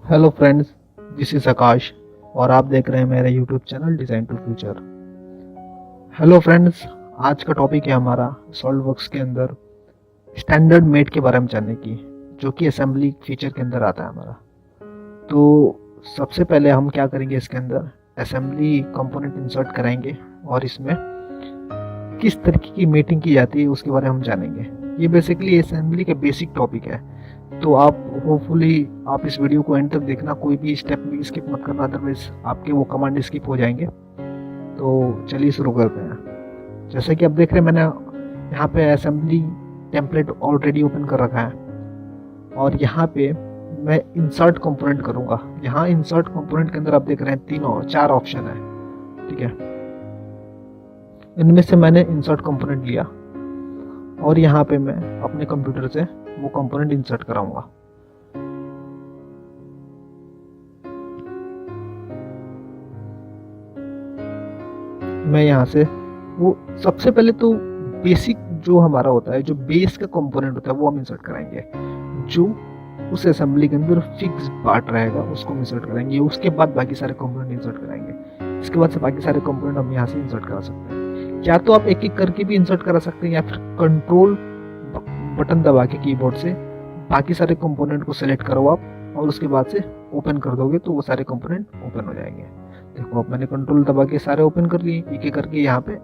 Hello friends, this is Akash और आप देख रहे हैं मेरे YouTube channel design to future. Hello friends, आज का टॉपिक है हमारा सॉलिडवर्क्स के अंदर स्टैंडर्ड मेट के बारे में जानने की, जो कि असेंबली फीचर के अंदर आता है हमारा। तो सबसे पहले हम क्या करेंगे, इसके अंदर असेंबली कंपोनेंट इंसर्ट कराएंगे और इसमें किस तरीके की मीटिंग की जाती है उसके बारे में हम जानेंगे। ये बेसिकली असेंबली का बेसिक टॉपिक है, तो आप होपफुली आप इस वीडियो को एंड तक देखना, कोई भी स्टेप भी स्किप मत करना, अदरवाइज आपके वो कमांड स्किप हो जाएंगे। तो चलिए शुरू करते हैं। जैसे कि आप देख रहे हैं, मैंने यहाँ पे असेंबली टेम्पलेट ऑलरेडी ओपन कर रखा है और यहाँ पे मैं इंसर्ट कंपोनेंट करूँगा। यहाँ इंसर्ट कंपोनेंट के अंदर आप देख रहे हैं 3 और 4 ऑप्शन है, ठीक है। इनमें से मैंने इंसर्ट कंपोनेंट लिया और यहाँ पे मैं अपने कंप्यूटर से वो कंपोनेंट इंसर्ट कराऊंगा। मैं यहाँ से वो सबसे पहले तो बेसिक जो हमारा होता है, जो बेस का कंपोनेंट होता है, वो हम इंसर्ट कराएंगे। जो उस असेंबली के अंदर फिक्स पार्ट रहेगा उसको इंसर्ट कराएंगे। उसके बाद बाकी सारे कंपोनेंट इंसर्ट कराएंगे। इसके बाद से बाकी सारे कंपोनेंट हम यहाँ से इंसर्ट करा सकते हैं। या तो आप एक एक करके भी इंसर्ट करा सकते हैं, या फिर कंट्रोल बटन दबा के कीबोर्ड से बाकी सारे कंपोनेंट को सेलेक्ट करो आप और उसके बाद से ओपन कर दोगे तो वो सारे कंपोनेंट ओपन हो जाएंगे। देखो, अब मैंने कंट्रोल दबा के सारे ओपन कर लिए, एक एक करके यहाँ पे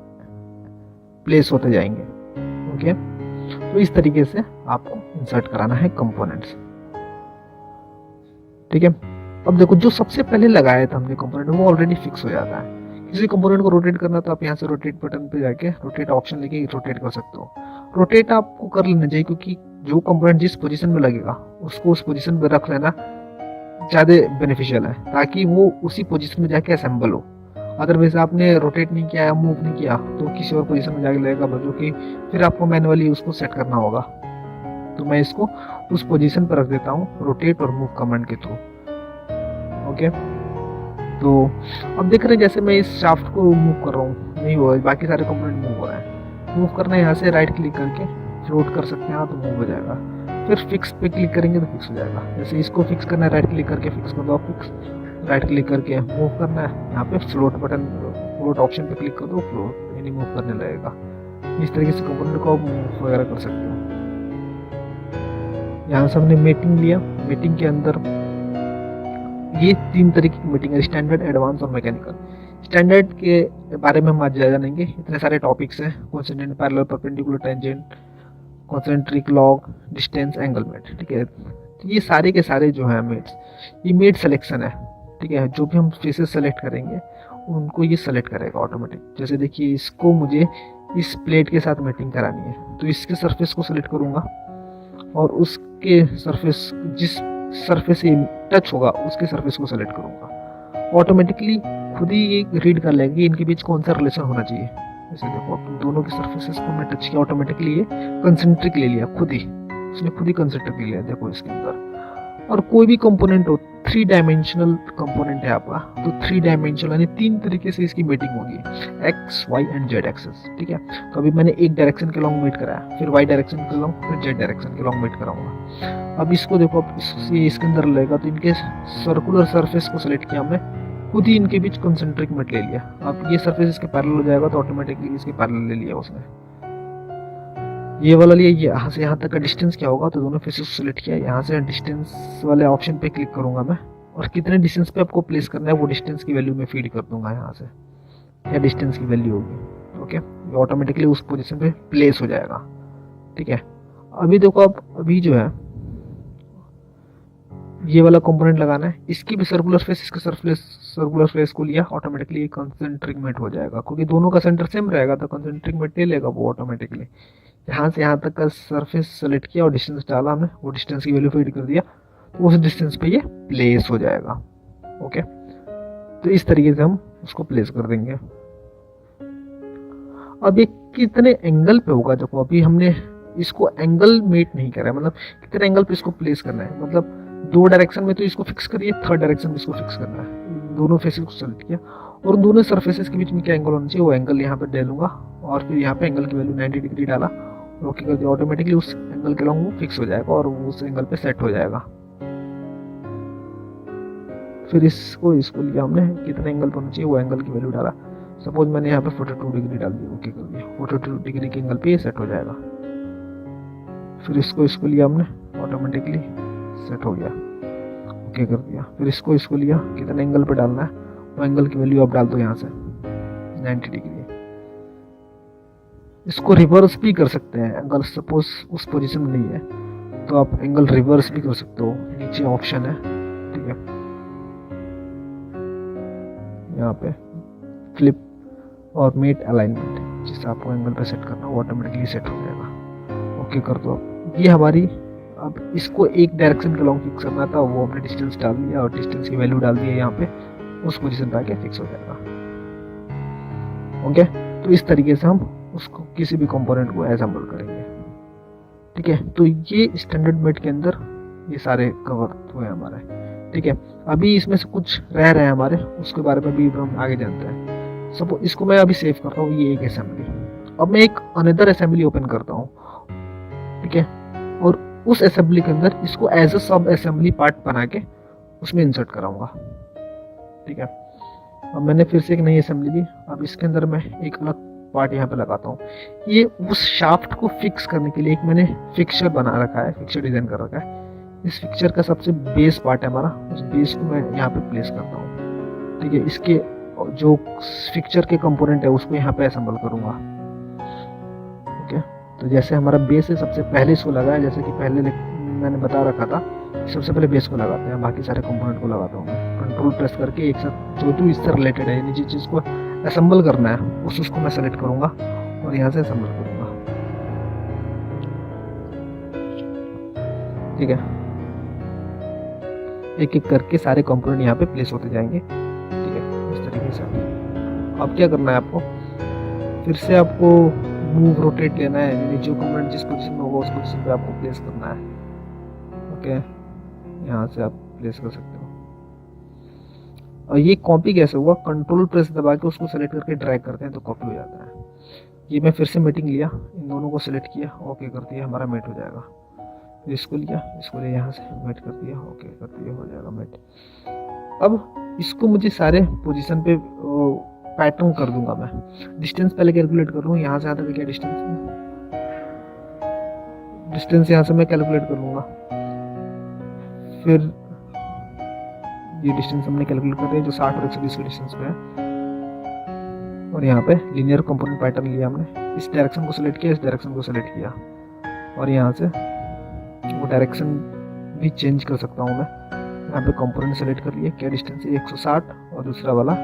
प्लेस होते जाएंगे। ओके, तो इस तरीके से आपको इंसर्ट कराना है कंपोनेंट्स, ठीक है। अब देखो, जो सबसे पहले लगाया था हमने कंपोनेंट, वो ऑलरेडी फिक्स हो जाता है। किसी कंपोनेंट को रोटेट करना तो आप यहाँ से रोटेट बटन पे जाके रोटेट ऑप्शन लेके रोटेट कर सकते हो। रोटेट आपको कर लेना चाहिए, क्योंकि जो कंपोनेंट जिस पोजीशन में लगेगा उसको उस पोजीशन पे रख लेना ज़्यादा बेनिफिशियल है, ताकि वो उसी पोजीशन में जाके असेंबल हो। अदरवाइज आपने रोटेट नहीं किया, मूव नहीं किया, तो किसी और पोजीशन में जाके लगेगा, जो कि फिर आपको मैनुअली उसको सेट करना होगा। तो मैं इसको उस पोजीशन पर रख देता हूँ रोटेट और मूव कमांड के थ्रू। ओके, तो अब देख रहे हैं जैसे मैं इस शाफ्ट को मूव कर रहा हूँ, नहीं हुआ, बाकी सारे कंपोनेंट मूव हो रहे हैं। मूव करना है, यहाँ से राइट क्लिक करके फ्लोट कर सकते हैं तो मूव हो जाएगा। फिर फिक्स पे क्लिक करेंगे तो फिक्स हो जाएगा। जैसे इसको फिक्स करना है, राइट क्लिक करके फिक्स कर दो, फिक्स। राइट क्लिक करके मूव करना है, यहाँ पे फ्लोट बटन, फ्लोट ऑप्शन पे क्लिक कर दो, फ्लोट यानी मूव करने लगेगा। इस तरीके से कंपोनेंट को मूव वगैरह कर सकते हो। यहाँ से हमने मीटिंग लिया। मीटिंग के अंदर ये 3 तरीके की मीटिंग है, स्टैंडर्ड, एडवांस और मैकेनिकल। स्टैंडर्ड के बारे में हम आज जानेंगे। इतने सारे टॉपिक्स हैं, coincident, parallel, perpendicular, tangent, concentric, log, distance, angle met, ठीक है। तो ये सारे के सारे जो है मेट्स, ये मेट सिलेक्शन है, ठीक है। जो भी हम फेसेस सेलेक्ट करेंगे उनको ये सेलेक्ट करेगा ऑटोमेटिक। जैसे देखिए, इसको मुझे इस प्लेट के साथ मीटिंग करानी है, तो इसके सरफेस को सेलेक्ट करूँगा और उसके सरफेस, जिस सरफेस से टच होगा उसके सरफेस को सेलेक्ट करूँगा। ऑटोमेटिकली खुद ही ये रीड कर लेगा कि इनके बीच कौन सा रिलेशन होना चाहिए। जैसे देखो, दोनों के सरफेसेस को हमने टच किया, ऑटोमेटिकली ये कंसेंट्रिक ले लिया, खुद ही उसने खुद ही कंसेंट्रिक ले लिया। देखो इसके अंदर, और कोई भी कंपोनेंट हो, 3 डायमेंशनल कंपोनेंट है आपका, तो 3 डायमेंशनल यानी 3 तरीके से इसकी मीटिंग होगी, X, Y and Z axes, ठीक है। तो अभी मैंने एक डायरेक्शन के लॉन्ग मीट कराया, फिर वाई डायरेक्शन के लॉन्ग, फिर जेड डायरेक्शन के लॉन्ग मीट कराऊंगा। अब इसको देखो, अब इसके अंदर लगेगा, तो इनके सर्कुलर सरफेस को सिलेक्ट किया हमने, खुद ही इनके बीच कंसेंट्रिक मेट ले लिया। अब ये सरफेस इसके पैरेलल हो जाएगा, तो ऑटोमेटिकली इसके पैरेलल ले लिया उसने। ये वाला लिए, यहाँ से यहाँ तक का डिस्टेंस क्या होगा, तो दोनों फेसेस को सिलेक्ट किया। यहाँ से डिस्टेंस वाले ऑप्शन पे क्लिक करूंगा मैं, और कितने डिस्टेंस पे आपको प्लेस करना है वो डिस्टेंस की वैल्यू में फीड कर दूंगा यहाँ से, क्या डिस्टेंस की वैल्यू होगी। ओके, ये ऑटोमेटिकली उस पोजीशन पे प्लेस हो जाएगा, ठीक है। अभी देखो, अब अभी जो है ये वाला कंपोनेंट लगाना है, इसकी भी सर्कुलर फेस, इसका सर्कुलर फेस को लिया, ऑटोमेटिकली कंसेंट्रिक मेट हो जाएगा, क्योंकि दोनों का सेंटर सेम रहेगा तो कंसेंट्रिक मेट ले लेगा वो ऑटोमेटिकली। यहाँ से यहाँ तक का सरफेस सेलेक्ट किया और डिस्टेंस डाला हमने, वो डिस्टेंस की वैल्यू फीड कर दिया, तो उस डिस्टेंस पे ये प्लेस हो जाएगा। ओके, तो इस तरीके से हम उसको प्लेस कर देंगे। अब ये कितने एंगल पे होगा, देखो अभी हमने इसको एंगल मेट नहीं करा है, मतलब कितने एंगल पे इसको प्लेस करना है, मतलब 2 डायरेक्शन में तो इसको फिक्स करिए, 3rd डायरेक्शन में इसको फिक्स करना है। दोनों फेसेस को सेलेक्ट किया और दोनों सरफेसेस के बीच में क्या एंगल होना चाहिए, वो एंगल यहाँ पे डालूंगा, और फिर यहाँ पे एंगल की वैल्यू 90 डिग्री डाला, ओके कर दिया। ऑटोमेटिकली उस एंगल के लॉन्ग वो फिक्स हो जाएगा और उस एंगल पे सेट हो जाएगा। फिर इसको लिया हमने, कितने एंगल पर होना चाहिए वो एंगल की वैल्यू डाला। सपोज मैंने यहाँ पे 42 डिग्री डाल दी, ओके कर दिया, 42 डिग्री के एंगल पे ये सेट हो जाएगा। फिर इसको लिया हमने, ऑटोमेटिकली सेट हो गया, ओके कर दिया। फिर इसको लिया, कितने एंगल पे डालना है वो एंगल की वैल्यू आप डाल दो यहाँ से 90 डिग्री। इसको रिवर्स भी कर सकते हैं, अगर सपोज उस पोजीशन में नहीं है तो आप एंगल रिवर्स भी कर सकते हो, नीचे ऑप्शन है, ठीक है, यहाँ पे फ्लिप और मेट अलाइनमेंट, जिससे आपको एंगल पे सेट करना वो ऑटोमेटिकली सेट हो जाएगा, ओके कर दो। ये हमारी, अब इसको एक डायरेक्शन के लॉन्ग फिक्स करना था, वो हमने डिस्टेंस डाल दिया और डिस्टेंस की वैल्यू डाल दी है यहाँ पे, उस पोजीशन पे आके फिक्स हो जाएगा, ओके। तो इस तरीके से हम उसको किसी भी कंपोनेंट को असेंबल करेंगे, ठीक है। तो ये स्टैंडर्ड मेट के अंदर ये सारे कवर हुए हमारे, ठीक है। अभी इसमें से कुछ रह रहे हैं हमारे, उसके बारे में भी हम आगे जानते हैं। सपोज इसको मैं अभी सेव करता हूँ, ये एक असेंबली, अब मैं एक अनदर असेंबली ओपन करता हूँ, ठीक है, और उस असेंबली के अंदर इसको एज अ सब असेंबली पार्ट बना के उसमें इंसर्ट कराऊंगा, ठीक है। अब मैंने फिर से एक नई असेंबली दी, अब इसके अंदर मैं एक अलग पार्ट यहाँ पे लगाता हूँ। ये उस शाफ्ट को फिक्स करने के लिए एक मैंने फिक्सचर बना रखा है, फिक्सचर डिजाइन कर रखा है। इस फिक्सचर का सबसे बेस पार्ट है हमारा, उस बेस को मैं यहाँ पे प्लेस करता हूँ, ठीक है। इसके जो फिक्सचर के कंपोनेंट है उसको यहाँ पे असेंबल करूंगा, ओके। तो जैसे हमारा बेस है, सबसे पहले इसको लगाया, जैसे कि पहले मैंने बता रखा था, सबसे पहले बेस को लगाते हैं, बाकी सारे कंपोनेंट को लगाता हूँ मैं। कंट्रोल प्रेस करके एक साथ जो इससे रिलेटेड है, यानी जिस चीज़ को असेंबल करना है उसको मैं सेलेक्ट करूंगा और यहाँ से असेंबल करूंगा, ठीक है। एक एक करके सारे कंपोनेंट यहाँ पे प्लेस होते जाएंगे, ठीक है, इस तरीके से। अब क्या करना है आपको, फिर से आपको मूव रोटेट लेना है, यानी जो कंपोनेंट जिस पोजीशन में होगा उस पोजीशन पे आपको प्लेस करना है, ओके। यहाँ से आप प्लेस कर सकते हो। और ये कॉपी कैसे हुआ, कंट्रोल प्रेस दबा के उसको सेलेक्ट करके ड्रैग करते हैं तो कॉपी हो जाता है। ये मैं फिर से मीटिंग लिया, इन दोनों को सेलेक्ट किया, ओके कर दिया, हमारा मेट हो जाएगा। इसको लिया यहाँ से मेट कर दिया, ओके कर दिया, हो जाएगा मेट। अब इसको मुझे सारे पोजीशन पे पैटर्न कर दूंगा मैं। डिस्टेंस पहले कैलकुलेट कर लूँ, यहाँ से आता है क्या डिस्टेंस यहाँ से मैं कैलकुलेट कर लूँगा। फिर ये डिस्टेंस हमने कैलकुलेट कर रहे हैं जो 60 और 120 के डिस्टेंस पे है, और यहाँ पे लीनियर कंपोनेंट पैटर्न लिया हमने, इस डायरेक्शन को सिलेक्ट किया, इस डायरेक्शन को सिलेक्ट किया, और यहाँ से वो डायरेक्शन भी चेंज कर सकता हूँ मैं। यहाँ पे कंपोनेंट सेलेक्ट कर लिया, क्या डिस्टेंस है 160, और दूसरा वाला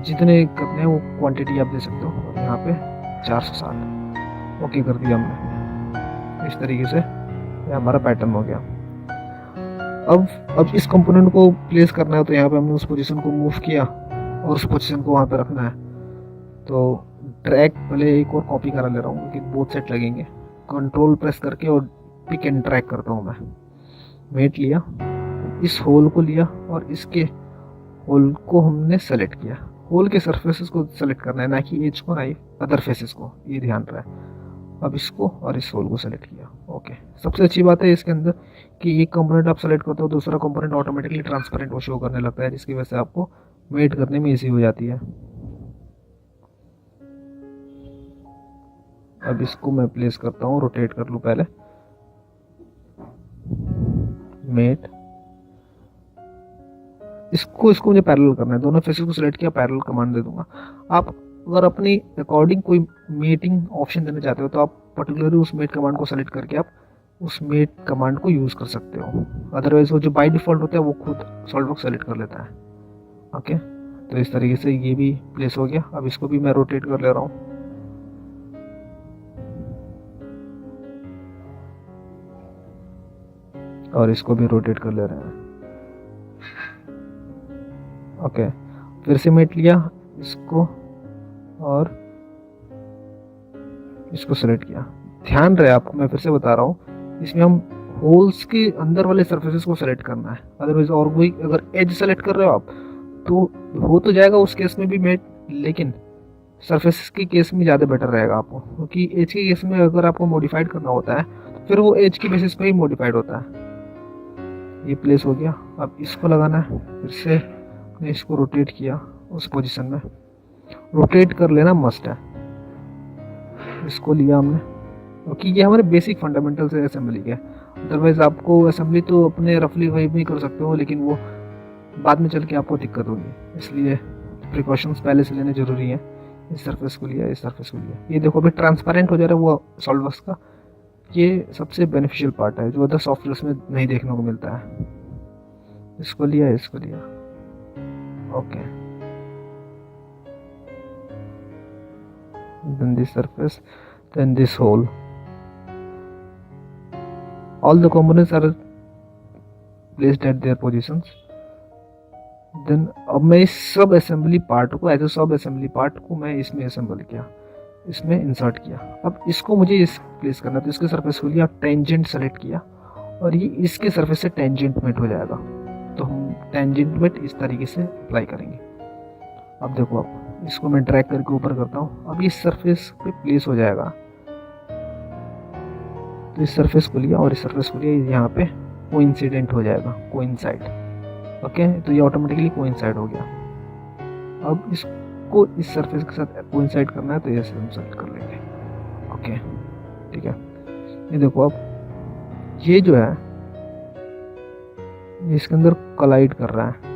जितने करने हैं वो क्वांटिटी आप दे सकते हो, और यहाँ पे 460, ओके कर दिया हमने। इस तरीके से ये हमारा पैटर्न हो गया। अब इस कंपोनेंट को प्लेस करना है, तो यहाँ पे हमने उस पोजीशन को मूव किया और उस पोजीशन को वहाँ पे रखना है। तो ड्रैग, पहले एक और कॉपी करा ले रहा हूँ क्योंकि बोथ सेट लगेंगे। कंट्रोल प्रेस करके और पिक एंड ड्रैग करता हूँ मैं। मेट लिया, इस होल को लिया और इसके होल को हमने सेलेक्ट किया। होल के सरफेसेस को सेलेक्ट करना है, ना कि एज को, ना ही अदर फेसेस को, ये ध्यान रहे। अब इसको और इस होल को सेलेक्ट किया, ओके। सबसे अच्छी बात है इसके अंदर कि एक कंपोनेंट आप सेलेक्ट करते हो, दूसरा कंपोनेंट ऑटोमेटिकली ट्रांसपेरेंट वो शो करने लगता है, जिसकी वजह से आपको मेट करने में इजी हो जाती है। अब इसको मैं प्लेस करता हूँ, रोटेट कर लूँ पहले, मेट, इसको मुझे पैरेलल करना है, दोनों फेसेस को सिलेक्ट किया, पैरेलल कमांड दे दूंगा। आप अगर अपनी अकॉर्डिंग कोई मेटिंग ऑप्शन देना चाहते हो तो आप पर्टिकुलरली उस मेट कमांड को सेलेक्ट करके आप उस मेट कमांड को यूज कर सकते हो। अदरवाइज वो जो बाय डिफॉल्ट होता है वो खुद सॉल्वबॉक्स सेलेक्ट कर लेता है, ओके। तो इस तरीके से ये भी प्लेस हो गया। अब इसको भी मैं रोटेट कर ले रहा हूँ, और इसको भी रोटेट कर ले रहे हैं, ओके। फिर से मेट लिया इसको और इसको सेलेक्ट किया। ध्यान रहे आपको, मैं फिर से बता रहा हूँ, इसमें हम होल्स के अंदर वाले सरफेसेस को सेलेक्ट करना है। अदरवाइज और कोई अगर एज सेलेक्ट कर रहे हो आप तो हो तो जाएगा उस केस में भी मेट, लेकिन सरफेसेस के केस में ज़्यादा बेटर रहेगा आपको, क्योंकि एज के केस में अगर आपको मॉडिफाइड करना होता है तो फिर वो एज के बेसिस पे ही मॉडिफाइड होता है। ये प्लेस हो गया। अब इसको लगाना है, फिर से हमने इसको रोटेट किया उस पोजीशन में। रोटेट कर लेना मस्ट है। इसको लिया हमने, क्योंकि ये हमारे बेसिक फंडामेंटल्स है असेंबली के। अदरवाइज आपको असेंबली तो अपने रफली वही भी कर सकते हो, लेकिन वो बाद में चल के आपको दिक्कत होगी, इसलिए प्रिकॉशंस पहले से लेने जरूरी है। इस सरफेस को लिया, इस सरफेस को लिया। ये देखो अभी ट्रांसपेरेंट हो जा रहा है वो सॉल्वस का। ये सबसे बेनिफिशियल पार्ट है जो अदर सॉफ्टवेयर में नहीं देखने को मिलता है। इसको लिया, इसको लिया, okay. then this surface, then this hole. All the components are placed at their positions. Then अब मैं इस सब असेंबली पार्ट को, एज ए सब असेंबली पार्ट को मैं इसमें असेंबल किया, इसमें इंसर्ट किया। अब इसको मुझे इस प्लेस करना, तो इसके सरफेस को लिया, टेंजेंट सेलेक्ट किया, और ये इसके सरफेस से टेंजेंट मेट हो जाएगा। तो हम टेंजेंट मेट इस तरीके से अप्लाई करेंगे। अब देखो, अब इसको मैं ड्रैग करके ऊपर करता हूँ। अब इस सरफेस पे प्लेस हो जाएगा। तो इस सरफेस को लिया और इस सरफेस को लिया, यहाँ पे कोइंसिडेंट हो जाएगा, कोइंसाइड। ओके, तो ये ऑटोमेटिकली कोइंसाइड हो गया। अब इसको इस सरफेस के साथ कोइंसाइड करना है, तो ये हम सेलेक्ट कर लेंगे। ओके, ठीक है। ये देखो, अब ये जो है इसके अंदर कोलाइड कर रहा है।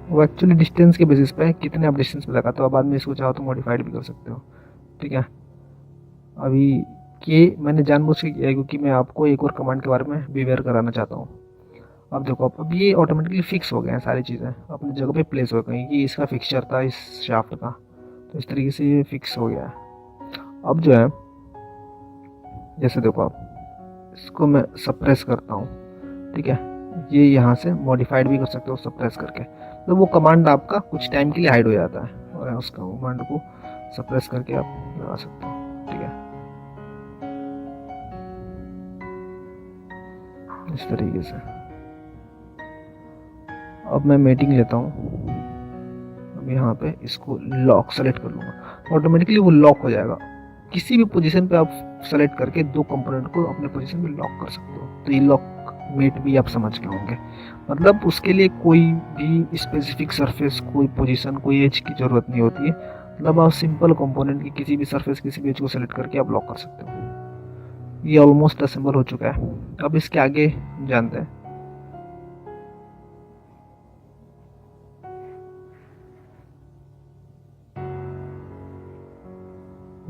वो एक्चुअली डिस्टेंस के बेसिस पे है, कितने आप डिस्टेंस पे लगाते हो। बाद में इसको चाहो तो मॉडिफाइड भी कर सकते हो, ठीक है। अभी ये मैंने जानबूझ के किया है क्योंकि मैं आपको एक और कमांड के बारे में बिवेयर कराना चाहता हूँ। अब देखो, अब ये ऑटोमेटिकली फिक्स हो गए हैं, सारी चीज़ें अपनी जगह पे प्लेस हो गई। कि इसका फिक्सचर था इस शाफ्ट का, तो इस तरीके से ये फिक्स हो गया है। अब जो है, जैसे देखो, आप इसको मैं सप्रेस करता हूँ, ठीक है। ये यहाँ से मॉडिफाइड भी कर सकते हो सप्रेस करके। तो वो कमांड आपका कुछ टाइम के लिए हाइड हो जाता है, और उस कमांड को सप्रेस करके आप लगा सकते हो, ठीक है, इस तरीके से। अब मैं मेटिंग लेता हूँ। अब यहाँ पे इसको लॉक सेलेक्ट कर लूँगा, ऑटोमेटिकली वो लॉक हो जाएगा। किसी भी पोजीशन पे आप सेलेक्ट करके दो कंपोनेंट को अपने पोजीशन पे लॉक कर सकते हो। तो ये लॉक मेट भी आप समझ के होंगे, मतलब उसके लिए कोई भी स्पेसिफिक सरफेस, कोई पोजीशन, कोई एज की जरूरत नहीं होती है। मतलब आप सिंपल कंपोनेंट की किसी भी सरफेस, किसी भी एज को सेलेक्ट करके आप लॉक कर सकते हो। ये ऑलमोस्ट असेंबल हो चुका है। अब इसके आगे जानते हैं।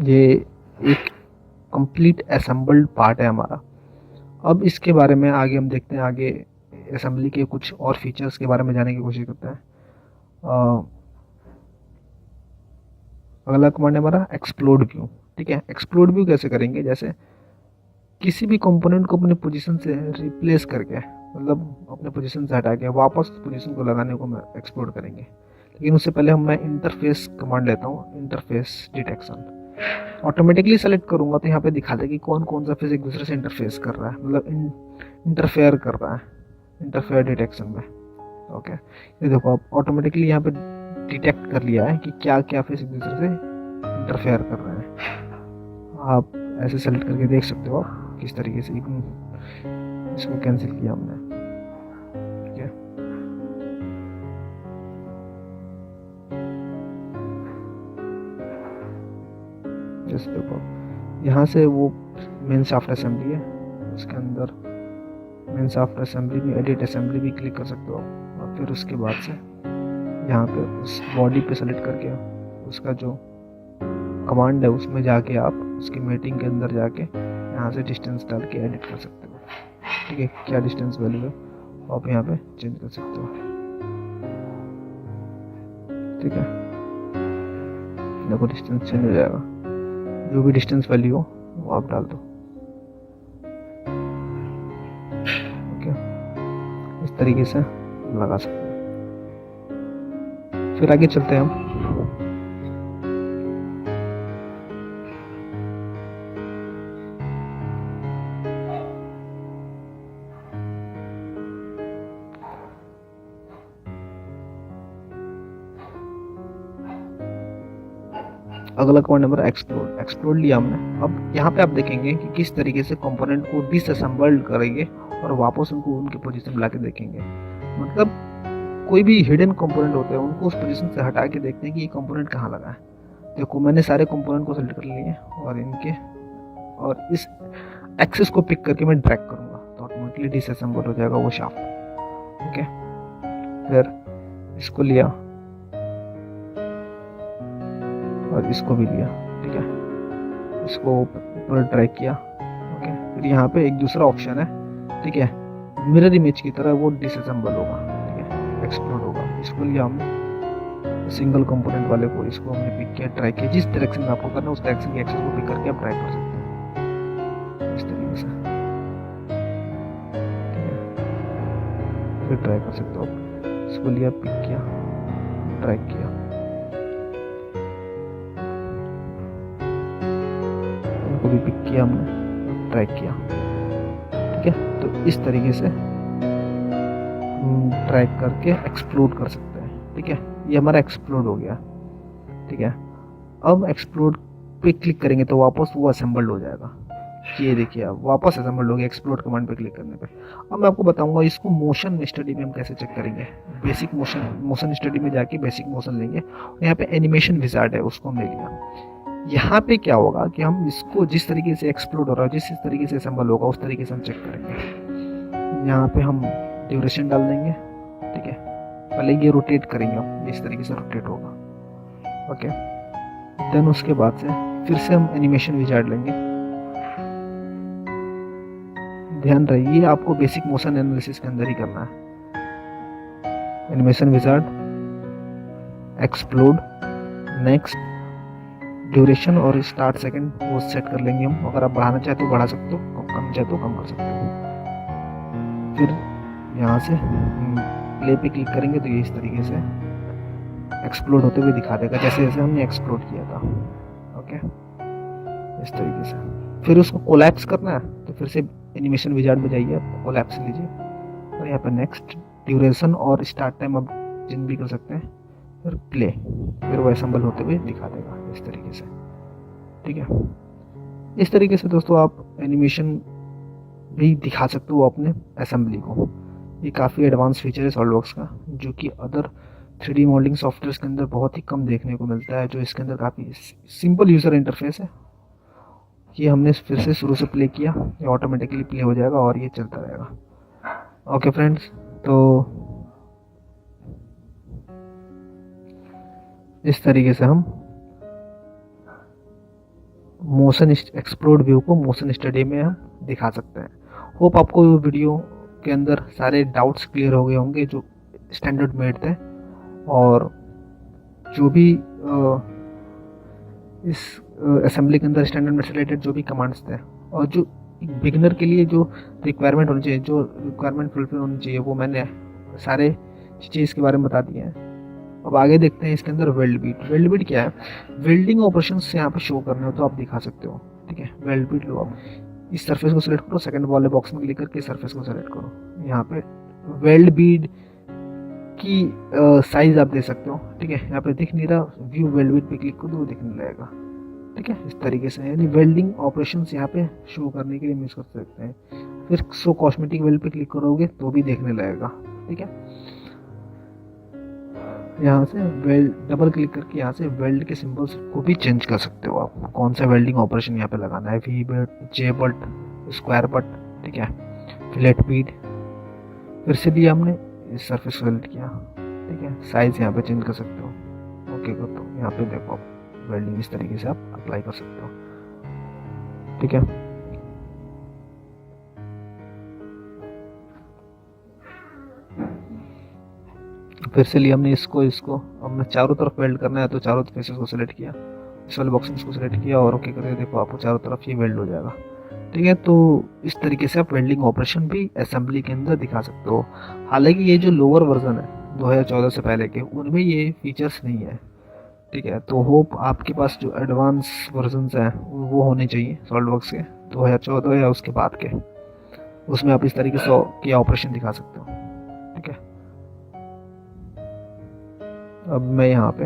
ये एक कंप्लीट असेंबल्ड पार्ट है हमारा। अब इसके बारे में आगे हम देखते हैं, आगे असेंबली के कुछ और फीचर्स के बारे में जानने की कोशिश करते हैं। अगला कमांड है हमारा एक्सप्लोड व्यू, ठीक है। एक्सप्लोड व्यू कैसे करेंगे, जैसे किसी भी कंपोनेंट को अपने पोजीशन से रिप्लेस करके, मतलब अपने पोजीशन से हटा के वापस पोजीशन को लगाने को मैं एक्सप्लोड करेंगे। लेकिन उससे पहले मैं इंटरफेस कमांड लेता हूँ, इंटरफेस डिटेक्शन। ऑटोमेटिकली सेलेक्ट करूंगा तो यहाँ पे दिखा दे कि कौन कौन सा फेस एक दूसरे से इंटरफेस कर रहा है, मतलब इंटरफेयर कर रहा है, इंटरफेयर डिटेक्शन में। ओके, ये देखो, अब ऑटोमेटिकली यहाँ पे डिटेक्ट कर लिया है कि क्या क्या फेस एक दूसरे से इंटरफेयर कर रहे हैं। आप ऐसे सेलेक्ट करके देख सकते हो किस तरीके से। इसको कैंसिल किया हमने, ठीक है। जैसे देखो, यहाँ से वो मेन शाफ्ट असेंबली है, उसके अंदर मेन शाफ्ट असेंबली में एडिट असेंबली भी क्लिक कर सकते हो। और फिर उसके बाद से यहाँ पे उस बॉडी पे सेलेक्ट करके उसका जो कमांड है उसमें जाके आप उसकी मीटिंग के अंदर जाके यहाँ से डिस्टेंस डाल के एडिट कर सकते हो, ठीक है। क्या डिस्टेंस वैल्यू है आप यहाँ पे चेंज कर सकते हो, ठीक है। देखो, डिस्टेंस चेंज हो जाएगा, जो भी डिस्टेंस वैल्यू हो वो आप डाल दो, ओके। इस तरीके से लगा सकते हैं। फिर आगे चलते हैं हम। अगला कमांड नंबर एक्सप्लोड। एक्सप्लोड लिया हमने। अब यहाँ पे आप देखेंगे कि किस तरीके से कंपोनेंट को डिसअसेंबल्ड करेंगे और वापस उनको उनकी पोजीशन में लाके देखेंगे। मतलब कोई भी हिडन कंपोनेंट होते हैं उनको उस पोजीशन से हटा के देखते हैं कि ये कंपोनेंट कहाँ लगा है। देखो मैंने सारे कंपोनेंट को सेलेक्ट कर लिए और इनके और इस एक्सेस को पिक करके मैं ड्रैग करूँगा तो ऑटोमेटिकली डिसअसेंबल हो जाएगा वो शाफ्ट। ओके, फिर इसको लिया और इसको भी लिया। ठीक है, इसको ऊपर ड्रैग किया। ओके, फिर यहाँ पे एक दूसरा ऑप्शन है, ठीक है, मिरर इमेज की तरह वो डिसअसेंबल होगा, ठीक है, एक्सप्लोड होगा। इसको लिया हमने सिंगल कंपोनेंट वाले को, इसको हमने पिक किया, ड्रैग किया। जिस डायरेक्शन में आपको करना है उस डायरेक्शन के एक्सेस को पिक करके आप ड्रैग कर सकते हैं इस तरीके से। ठीक है, फिर ड्रैग कर सकते हो आप। इसको लिया, पिक किया, ड्रैग किया, इनको भी पिक किया हमने, ड्रैग किया। ठीक है, तो इस तरीके से ड्रैग करके एक्सप्लोड कर सकते हैं। ठीक है, ये हमारा एक्सप्लोड हो गया। ठीक है, अब एक्सप्लोड पे क्लिक करेंगे तो वापस वो असेंबल्ड हो जाएगा। ये देखिए आप वापस असेंबल्ड हो गया एक्सप्लोड कमांड पे क्लिक करने पे। अब मैं आपको बताऊंगा इसको मोशन स्टडी में हम कैसे चेक करेंगे। बेसिक मोशन स्टडी में जाके बेसिक मोशन लेंगे और यहाँ पे एनिमेशन विजार्ड है उसको हम ले लिया। यहाँ पे क्या होगा कि हम इसको जिस तरीके से एक्सप्लोड हो रहा है, जिस तरीके से असेंबल होगा उस तरीके से हम चेक करेंगे। यहाँ पे हम ड्यूरेशन डाल देंगे। ठीक है, पहले ये रोटेट करेंगे हम, इस तरीके से रोटेट होगा। ओके, देन उसके बाद से फिर से हम एनिमेशन विजार्ड लेंगे। ध्यान रहे ये आपको बेसिक मोशन एनालिसिस के अंदर ही करना है। Animation wizard, explode, next, duration और स्टार्ट सेकंड वो सेट कर लेंगे हम। अगर आप बढ़ाना चाहते हो बढ़ा सकते हो, कम चाहते हो कम कर सकते हो। फिर यहाँ से प्ले पे क्लिक करेंगे तो ये इस तरीके से एक्सप्लोड होते हुए दिखा देगा जैसे जैसे हमने एक्सप्लोड किया था। ओके, इस तरीके से। फिर उसको कोलैप्स करना है तो फिर से एनिमेशन विजार्ड में जाइए, आप कोलैप्स लीजिए और यहाँ पर नेक्स्ट, ड्यूरेशन और स्टार्ट टाइम आप जिन भी कर सकते हैं। फिर प्ले, फिर वो असेंबल होते हुए दिखा देगा इस तरीके से। ठीक है, इस तरीके से दोस्तों आप एनिमेशन भी दिखा सकते हो अपने असेंबली को। ये काफ़ी एडवांस फीचर है सॉलिडवर्क्स का, जो कि अदर 3D मॉडलिंग सॉफ्टवेयर के अंदर बहुत ही कम देखने को मिलता है। जो इसके अंदर काफ़ी सिंपल यूज़र इंटरफेस है। ये हमने फिर से शुरू से प्ले किया, ये ऑटोमेटिकली प्ले हो जाएगा और ये चलता रहेगा। ओके फ्रेंड्स, तो इस तरीके से हम मोशन एक्सप्लोड व्यू को मोशन स्टडी में हम दिखा सकते हैं। होप आपको वीडियो के अंदर सारे डाउट्स क्लियर हो गए होंगे जो स्टैंडर्ड मेड थे, और जो भी इस असेंबली के अंदर स्टैंडर्ड मेड से रिलेटेड जो भी कमांड्स थे और जो बिगिनर के लिए जो रिक्वायरमेंट होनी चाहिए, जो रिक्वायरमेंट फुलफिल होनी चाहिए, वो मैंने सारे चीज़ इसके बारे में बता दिए हैं। अब आगे देखते हैं इसके अंदर वेल्ड बीट। वेल्ड बीट क्या है? वेल्डिंग ऑपरेशंस यहाँ पे शो करने हो तो आप दिखा सकते हो। ठीक है, वेल्ड बीट लो, आप इस सरफेस को सिलेक्ट करो, सेकंड वाले बॉक्स में क्लिक करके सरफेस को सिलेक्ट करो। यहाँ पे वेल्ड बीट की साइज आप दे सकते हो। ठीक है, यहाँ पे दिख नहीं रहा, व्यू वेल्ड बीट पे क्लिक करो तो वो दिखने लगेगा। ठीक है, इस तरीके से यानी वेल्डिंग ऑपरेशंस यहाँ पे शो करने के लिए यूज कर सकते हैं। फिर शो कॉस्मेटिक वेल्ड पे क्लिक करोगे तो भी देखने लगेगा। ठीक है, यहाँ से वेल्ड डबल क्लिक करके यहाँ से वेल्ड के सिंबल्स को भी चेंज कर सकते हो आप, कौन सा वेल्डिंग ऑपरेशन यहाँ पे लगाना है, V butt, J butt, square butt. ठीक है, फिलेट बीट, फिर से भी हमने इस सरफेस को सेलेक्ट किया। ठीक है, साइज यहाँ पे चेंज कर सकते हो। ओके कर दो, यहाँ पे देखो आप वेल्डिंग इस तरीके से आप अप्लाई कर सकते हो। ठीक है, फिर से लिया हमने इसको हमने चारों तरफ वेल्ड करना है तो चारों फेसेस को सिलेक्ट किया, इस वाले बॉक्स में इसको सिलेक्ट किया और ओके करके देखो आपको चारों तरफ ये वेल्ड हो जाएगा। ठीक है, तो इस तरीके से आप वेल्डिंग ऑपरेशन भी असेंबली के अंदर दिखा सकते हो। हालांकि ये जो लोअर वर्जन है 2014 से पहले के, उनमें ये फीचर्स नहीं है। ठीक है, तो होप आपके पास जो एडवांस वर्जन हैं वो होने चाहिए सॉलिडवर्क्स के 2014 या उसके बाद के, उसमें आप इस तरीके से की ऑपरेशन दिखा सकते हो। ठीक है, अब मैं यहाँ पे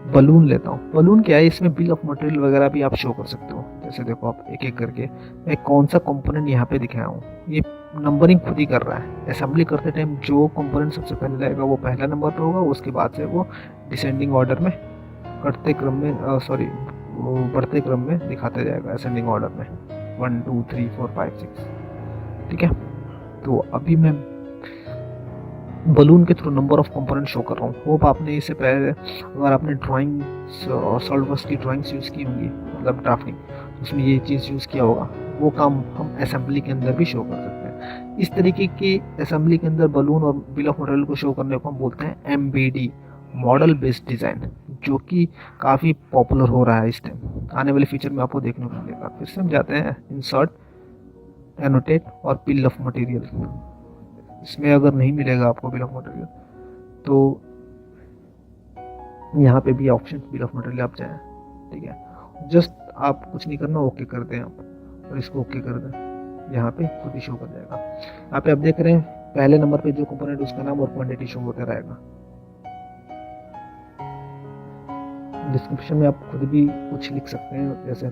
बलून लेता हूँ। बलून क्या है, इसमें बिल ऑफ मटेरियल वगैरह भी आप शो कर सकते हो। जैसे देखो आप एक एक करके मैं कौन सा कंपोनेंट यहाँ पे दिखाया हूँ, ये नंबरिंग खुद ही कर रहा है। असेंबली करते टाइम जो कंपोनेंट सबसे पहले रहेगा वो पहला नंबर पे होगा, उसके बाद से वो डिसेंडिंग ऑर्डर में बढ़ते क्रम में दिखाते जाएगा असेंडिंग ऑर्डर में 1 2 3 4 5 6। ठीक है, तो अभी मैं बलून के through number of component show कर रहा हूँ। होप आपने इससे पहले अगर आपने ड्राइंग सॉल्वर्स की ड्राइंग्स यूज़ की होंगी, मतलब ड्राफ्टिंग, तो उसमें ये चीज़ यूज़ किया होगा, वो काम हम असेंबली के अंदर भी शो कर सकते हैं। इस तरीके के असेंबली के अंदर बलून और बिल ऑफ मटेरियल को शो करने को हम बोलते हैं MBD, मॉडल बेस्ड डिज़ाइन, जो कि काफ़ी पॉपुलर हो रहा है इस टाइम। आने वाले फ्यूचर में आपको देखने को मिलेगा। फिर से हम जाते हैं इंसर्ट, एनोटेट और बिल ऑफ मटेरियल। इसमें अगर नहीं मिलेगा आपको बिल ऑफ मटेरियल तो यहाँ पे भी ऑप्शन बिल ऑफ मटेरियल आप जाएं। ठीक है, जस्ट आप कुछ नहीं करना, ओके कर दें आप, और इसको ओके कर दें, यहाँ पे खुद ही शो कर जाएगा। यहाँ पे आप देख रहे हैं पहले नंबर पे जो कंपोनेंट उसका नाम और क्वांटिटी शो होता रहेगा। डिस्क्रिप्शन में आप खुद भी कुछ लिख सकते हैं, जैसे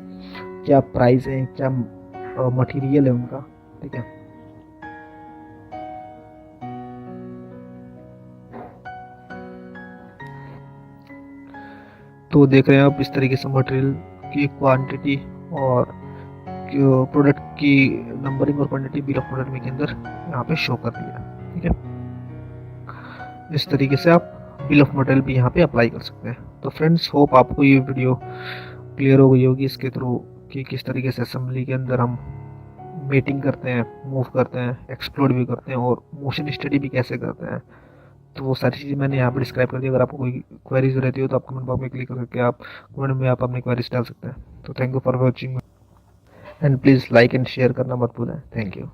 क्या प्राइस है, क्या मटेरियल है उनका। ठीक है, तो देख रहे हैं आप इस तरीके से मटेरियल की क्वांटिटी और प्रोडक्ट की नंबरिंग और क्वांटिटी बिल ऑफ मटेरियल के अंदर यहाँ पे शो कर दिया। ठीक है, इस तरीके से आप बिल ऑफ मटेरियल भी यहाँ पे अप्लाई कर सकते हैं। तो फ्रेंड्स, होप आपको ये वीडियो क्लियर हो गई होगी इसके थ्रू कि किस तरीके से असेंबली के अंदर हम मीटिंग करते हैं, मूव करते हैं, एक्सप्लोर भी करते हैं और मोशन स्टडी भी कैसे करते हैं। तो वो सारी चीज़ें मैंने यहाँ पर डिस्क्राइब कर दी। अगर आपको कोई क्वेरीज रहती हो तो आप कमेंट बॉक्स में क्लिक करके आप कमेंट में आप अपनी क्वेरीज डाल सकते हैं। तो thank you for watching and please like and share करना मत भूलें। Thank you.